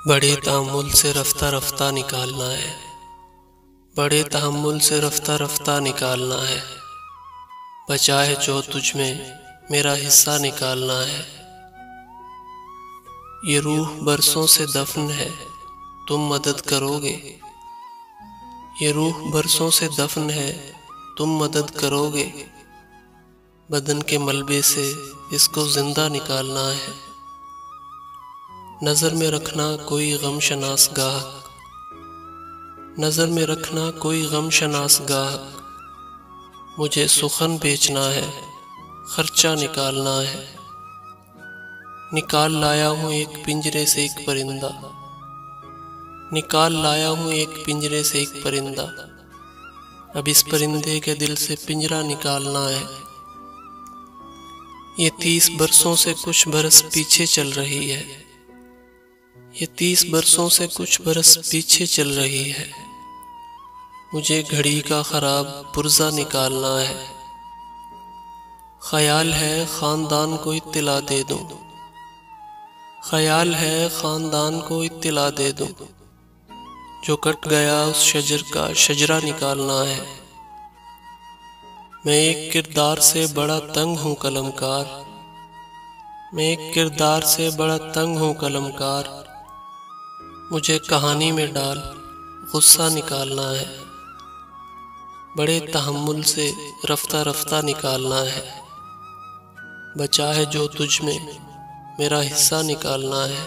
बड़े तहम्मुल से रफ्ता रफ्ता निकालना है। बड़े तहम्मुल से रफ्ता रफ्ता निकालना है। बचा है जो तुझ में मेरा हिस्सा निकालना है। ये रूह बरसों से दफन है, तुम मदद करोगे। ये रूह बरसों से दफन है, तुम मदद करोगे। बदन के मलबे से इसको जिंदा निकालना है। नज़र में रखना कोई गम शनास गाहक, नज़र में रखना कोई गम शनास गाहक। मुझे सुखन बेचना है, खर्चा निकालना है। निकाल लाया हूँ एक पिंजरे से एक परिंदा, निकाल लाया हूँ एक पिंजरे से एक परिंदा। अब इस परिंदे के दिल से पिंजरा निकालना है। ये 30 बरसों से कुछ बरस पीछे चल रही है। ये 30 बरसों से कुछ बरस पीछे चल रही है। मुझे घड़ी का खराब पुर्जा निकालना है। ख्याल है खानदान को इत्तिला दे दूं, ख्याल है खानदान को इत्तिला दे दूं। जो कट गया उस शजर का शजरा निकालना है। मैं एक किरदार से बड़ा तंग हूँ कलमकार, मैं एक किरदार से बड़ा तंग हूँ कलमकार। मुझे कहानी में डाल गुस्सा निकालना है। बड़े तहम्मुल से रफ्ता रफ्ता निकालना है। बचा है जो तुझ में मेरा हिस्सा निकालना है।